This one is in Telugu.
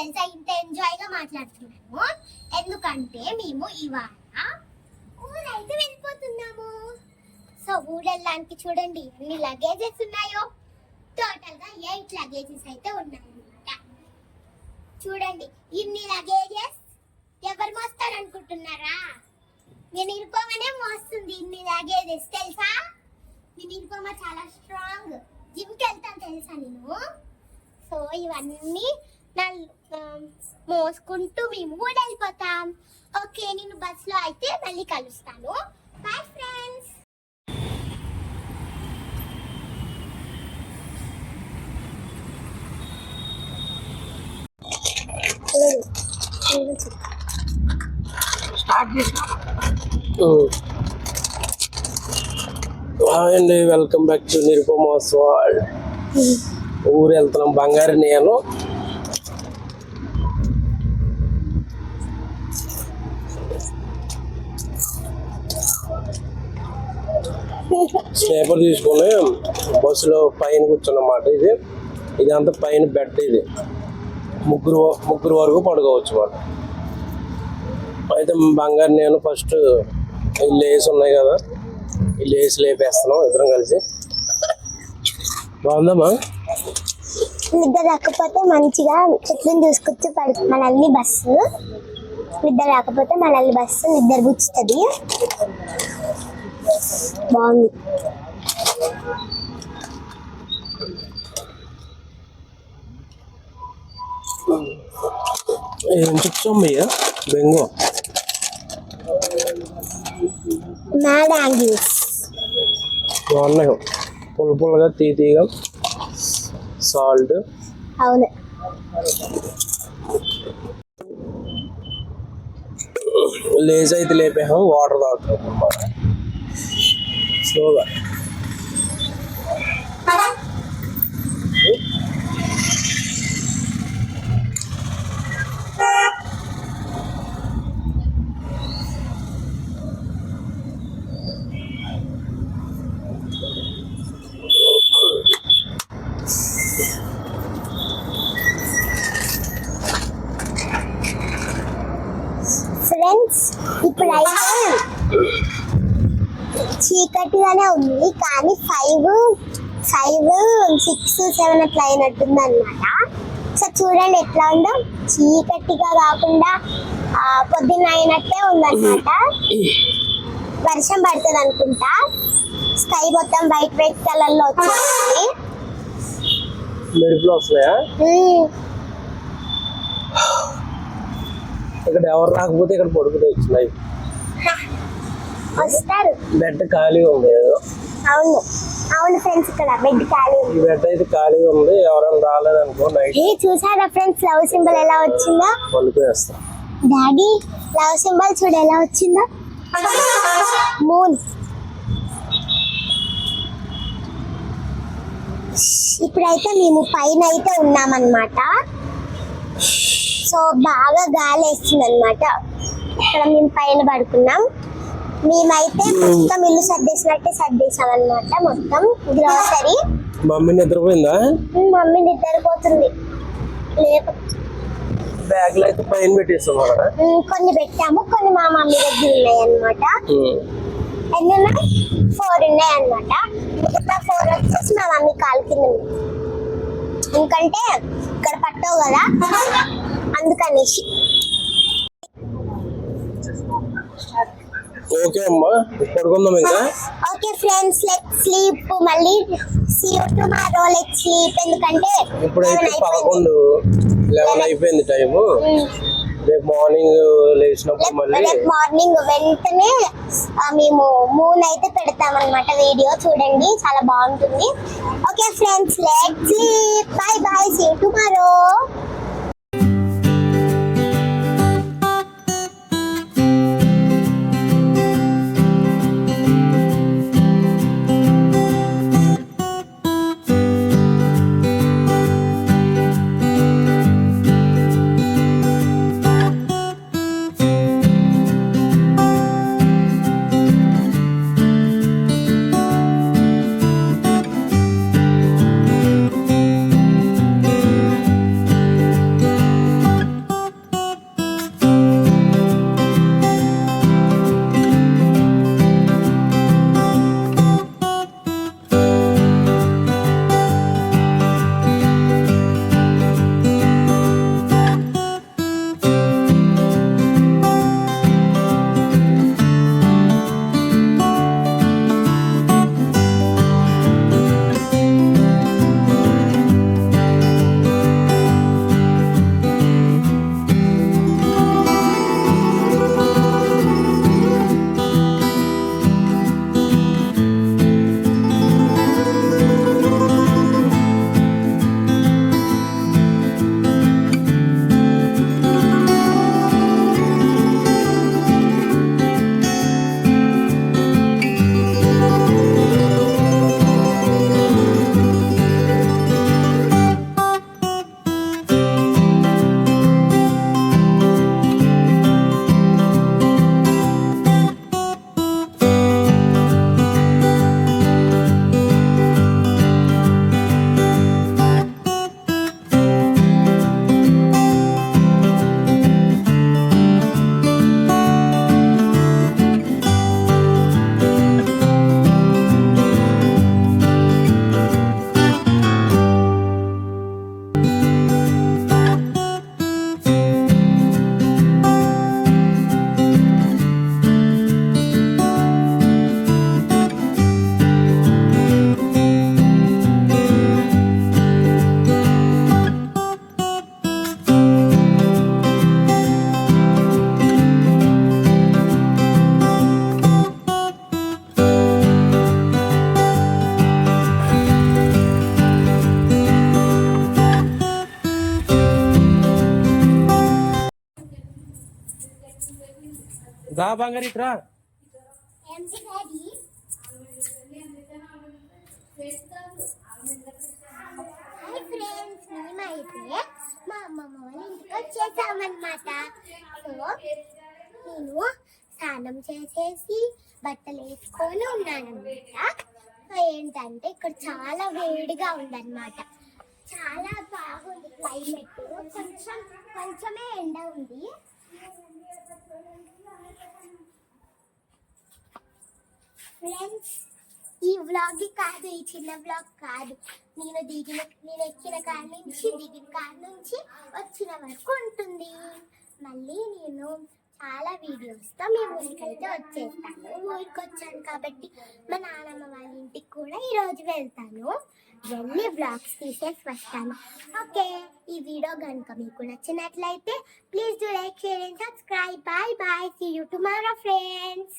తెలుసా ఇంత ఎంజాయ్ గా మాట్లాడుతున్నాము ఎందుకంటే మేము ఇవాళ ఊరైతే వెళ్ళిపోతున్నాము. సో ఊరెళ్ళడానికి చూడండి ఎన్ని లగేజెస్ ఉన్నాయో. టోటల్ గా 8 లగేజెస్ అయితే ఉన్నాయన్నమాట. చూడండి ఇన్ని లగేజెస్ ఎవరు మోస్తారు అనుకుంటున్నారా? నేను నిరుపమనే మోస్తుంది ఇన్ని లగేజెస్ తెలుసా. నేను నిరుపమ చాలా స్ట్రాంగ్, జిమ్కి వెళ్తాను తెలుసా నేను. సో ఇవన్నీ మోసుకుంటూ మేము కూడా వెళ్ళిపోతాం. ఓకే నేను బస్సులో అయితే మళ్ళీ కలుస్తాను. Bye friends. హాయ్ అండి, welcome back to Nirupama's world. ఊరు వెళ్తున్నాం. బంగారు నేను స్నేపర్ తీసుకుని బస్సులో పైన కూర్చున్నమాట. ఇది అంతా పైన బెడ్. ఇది ముగ్గురు వరకు పడుకోవచ్చు మాట. అయితే బంగారు నేను ఫస్ట్ ఈ లేస్ ఉన్నాయి కదా, ఈ లేస్ లేపేస్తున్నాం ఇద్దరం కలిసి. బాగుందమ్మా? నిద్ర రాకపోతే మంచిగా చెట్లను చూసుకొచ్చి మనల్ని బస్సు నిద్ర రాకపోతే మనల్ని బస్సు నిద్ర పుచ్చుతుంది. బాగుంది. ఏం చెప్తామయ్యా? బెంగో బాగున్నాయి, పుల్లగా తీగా సాల్ట్. అవును లేజ్ అయితే లేపాము, వాటర్ తాగుతాం స్లోగా. ఫ్రెండ్స్ ఇప్పుడైతే చీకటిగానే ఉంది కానీ 5, 6, 7 అట్లా అయినట్టుంది అనమాట. సో చూడండి ఎట్లా ఉందో, చీకటిగా కాకుండా పొద్దున్న అయినట్టే ఉందన్నమాట. వర్షం పడుతుంది అనుకుంటా. స్కై మొత్తం వైట్ కలర్ లో వచ్చేస్తుంది. మెరుపులు వస్తున్నాయా? ఇక్కడ ఎవరు రాకపోతే ఇక్కడ పడుకునే వస్తారు. బెడ్ ఖాళీగా ఉంది. అవును అవును ఫ్రెండ్స్, ఇక్కడ బెడ్ ఖాళీ ఉంది. ఈ బెడ్ అయితే ఖాళీగా ఉంది. ఎవరైనా రాలేదనుకో నైట్ చూసారా ఫ్రెండ్స్ లవ్ సింబల్ ఎలా వచ్చిందో? పడుకునేస్తాం. డాడీ లవ్ సింబల్ చూడు ఎలా వచ్చిందో. మూన్. ఇప్పుడైతే మేము పైన అయితే ఉన్నామన్నమాట. సో బాగా గాలి వేస్తుంది అనమాట. ఇక్కడ మేము పైన పడుకున్నాం. మేమైతే మొత్తం ఇల్లు సర్దేసాం అనమాట. మొత్తం గ్రోసరీ. మమ్మీ నిద్రపోయిందా? మమ్మీ నిద్రపోతుంది. బ్యాగ్లు అయితే పైన పెట్టేస్తాం. కొన్ని పెట్టాము, కొన్ని మా మమ్మీ దగ్గర ఉన్నాయి అనమాట. ఎన్ని ఉన్నాయి? 4 ఉన్నాయి అనమాట. మిగతా 4 వచ్చేసి మా మమ్మీ కాలు కింద ఉంది. ఎందుకంటే ఇక్కడ పట్టవు కదా అందుకనేసి. ఓకే అమ్మా, పడుకుందాం ఇంకా. Okay friends, let's sleep. మళ్ళీ see you tomorrow. Let's sleep. ఎందుకంటే ఇప్పుడైతే 11 అయిపోయింది టైము. రేపు మార్నింగ్ లేచినప్పుడు మళ్ళీ మార్నింగ్ వెంటనే మేము మూన్ అయితే పెడతామన్నమాట. వీడియో చూడండి, చాలా బాగుంటుంది. Okay friends, let's sleep. Bye bye, see you tomorrow. దా బంగారు ఇట్రా. ఏంటి డాడీ? హాయ్ ఫ్రెండ్స్, మేమైతే మా అమ్మమ్మ వాళ్ళ ఇంటికి వచ్చేసామన్నమాట. సో నేను స్నానం చేసేసి బట్టలు వేసుకొని ఉన్నానన్నమాట. సో ఏంటంటే ఇక్కడ చాలా వేడిగా ఉందన్నమాట. చాలా బాగుంది క్లైమేట్. కొంచెమే ఎండ ఉంది. ఫ్రెండ్స్, ఈ వ్లాగ్ కాదు, ఈ చిన్న వ్లాగ్ కాదు. నేను ఎక్కిన కాడ నుంచి దిగిన కాడ నుంచి వచ్చిన వరకు ఉంటుంది. మళ్ళీ నేను చాలా వీడియోస్తో మీ ఊరికైతే వచ్చేస్తాను. ఊరికి వచ్చాను కాబట్టి మా నాన్నమ్మ వాళ్ళ ఇంటికి కూడా ఈరోజు వెళ్తాను. వెళ్ళి వ్లాగ్స్ తీసేసి వస్తాను. ఓకే, ఈ వీడియో కనుక మీకు నచ్చినట్లయితే please do like, share and subscribe. Bye bye, see you tomorrow friends.